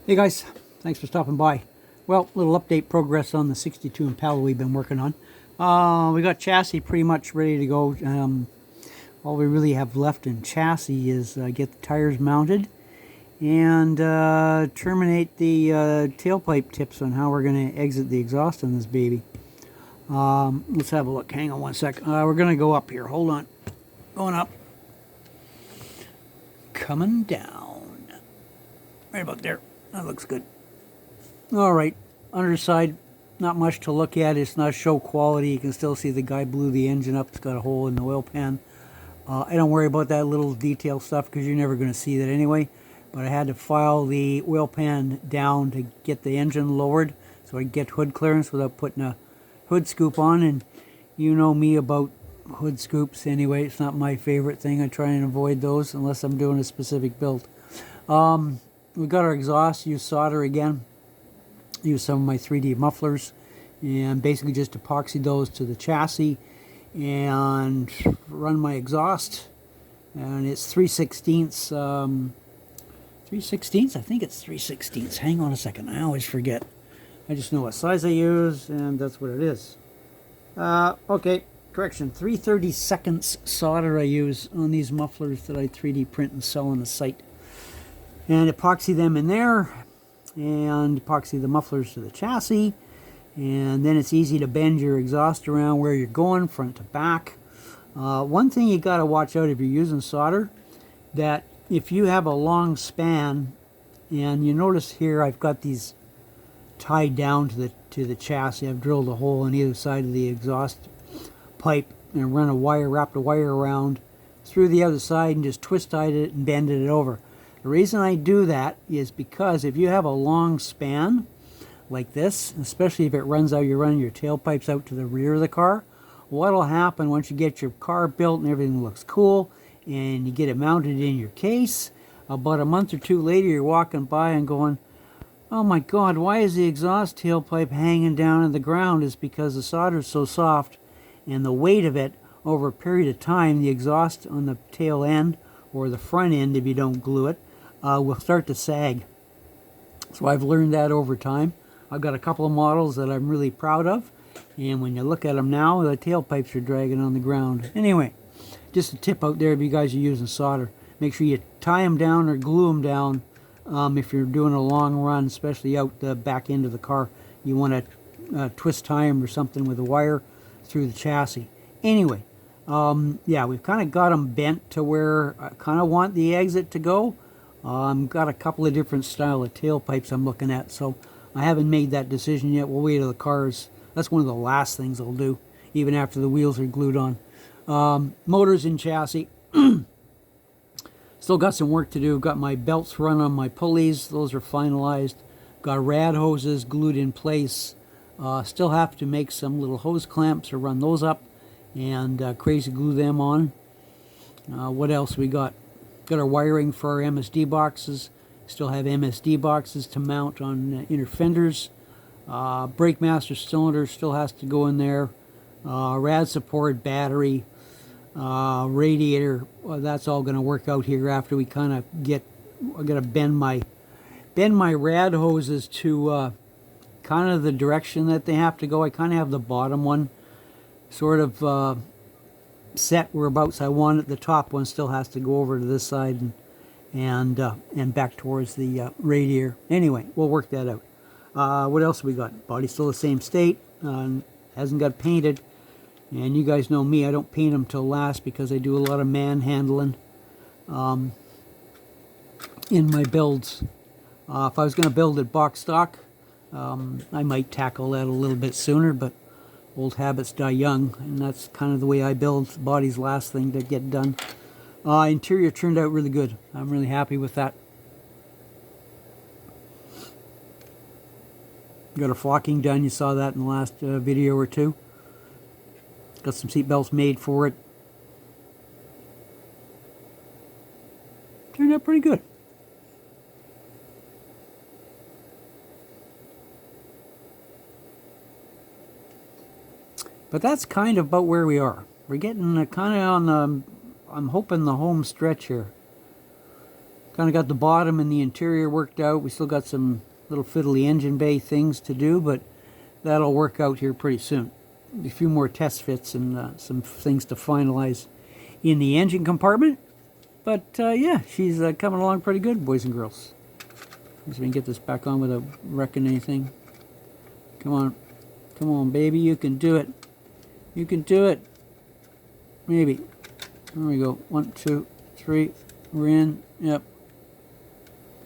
Hey guys, thanks for stopping by. Well, little update progress on the 62 Impala we've been working on. We got chassis pretty much ready to go. All we really have left in chassis is get the tires mounted and terminate the tailpipe tips on how we're going to exit the exhaust on this baby. Let's have a look. Hang on one sec. We're going to go up here. Hold on. Going up. Coming down. Right about there. That looks good. All right, underside, not much to look at. It's not show quality. You can still see the guy blew the engine up. It's got a hole in the oil pan. I don't worry about that little detail stuff because you're never going to see that anyway. But I had to file the oil pan down to get the engine lowered so I could get hood clearance without putting a hood scoop on. And you know me about hood scoops anyway. It's not my favorite thing. I try and avoid those unless I'm doing a specific build. We got our exhaust, used solder again, used some of my 3D mufflers, and basically just epoxied those to the chassis and run my exhaust. And it's 3/16, 3/16, I think it's 3/16. Hang on a second, I always forget. I just know what size I use, and that's what it is. Okay, correction, 3/32 solder I use on these mufflers that I 3D print and sell on the site. And epoxy them in there, and epoxy the mufflers to the chassis, and then it's easy to bend your exhaust around where you're going, front to back. One thing you got to watch out if you're using solder, that if you have a long span, and you notice here I've got these tied down to the chassis. I've drilled a hole on either side of the exhaust pipe and run a wire, wrapped a wire around through the other side and just twist tied it and bended it over. The reason I do that is because if you have a long span like this, especially if it runs out, you're running your tailpipes out to the rear of the car, what'll happen once you get your car built and everything looks cool and you get it mounted in your case, about a month or two later you're walking by and going, oh my God, why is the exhaust tailpipe hanging down in the ground? It's because the solder is so soft and the weight of it over a period of time, the exhaust on the tail end or the front end, if you don't glue it, will start to sag. So I've learned that over time. I've got a couple of models that I'm really proud of, and when you look at them now, the tailpipes are dragging on the ground. Anyway, just a tip out there if you guys are using solder. Make sure you tie them down or glue them down if you're doing a long run, especially out the back end of the car. You want to twist tie them or something with a wire through the chassis. Anyway, yeah, we've kind of got them bent to where I kind of want the exit to go. Got a couple of different style of tailpipes I'm looking at, so I haven't made that decision yet. We'll wait till the cars. That's one of the last things I'll do, even after the wheels are glued on. Motors and chassis. Still got some work to do. Got my belts run on my pulleys. Those are finalized. Got rad hoses glued in place. Still have to make some little hose clamps or run those up and crazy glue them on. What else we got? Got our wiring for our MSD boxes. Still have MSD boxes to mount on inner fenders. Brake master cylinder still has to go in there. Rad support, battery, radiator. Well, that's all going to work out here after we kind of get. I got to bend my rad hoses to kind of the direction that they have to go. I kind of have the bottom one sort of set whereabouts I want it. The top one still has to go over to this side and back towards the radiator. Anyway, we'll work that out. What else we got? Body's still the same state. Hasn't got painted. And you guys know me, I don't paint them till last because I do a lot of manhandling in my builds. If I was going to build it box stock, I might tackle that a little bit sooner, but old habits die young, and that's kind of the way I build. The body's last thing to get done. Interior turned out really good. I'm really happy with that. Got a flocking done. You saw that in the last video or two. Got some seat belts made for it. Turned out pretty good. But that's kind of about where we are. We're getting kind of on the, I'm hoping the home stretch here. Kind of got the bottom and the interior worked out. We still got some little fiddly engine bay things to do, but that'll work out here pretty soon. A few more test fits and some things to finalize in the engine compartment. But yeah, she's coming along pretty good, boys and girls. Let's see if we can get this back on without wrecking anything. Come on. Come on, baby. You can do it. You can do it. Maybe. There we go. 1, 2, 3. We're in. Yep.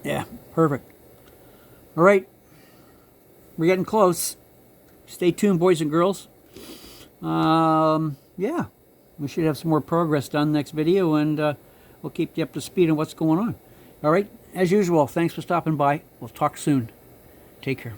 Yeah, perfect. All right. We're getting close. Stay tuned, boys and girls. Yeah. We should have some more progress done next video, and we'll keep you up to speed on what's going on. All right. As usual, thanks for stopping by. We'll talk soon. Take care.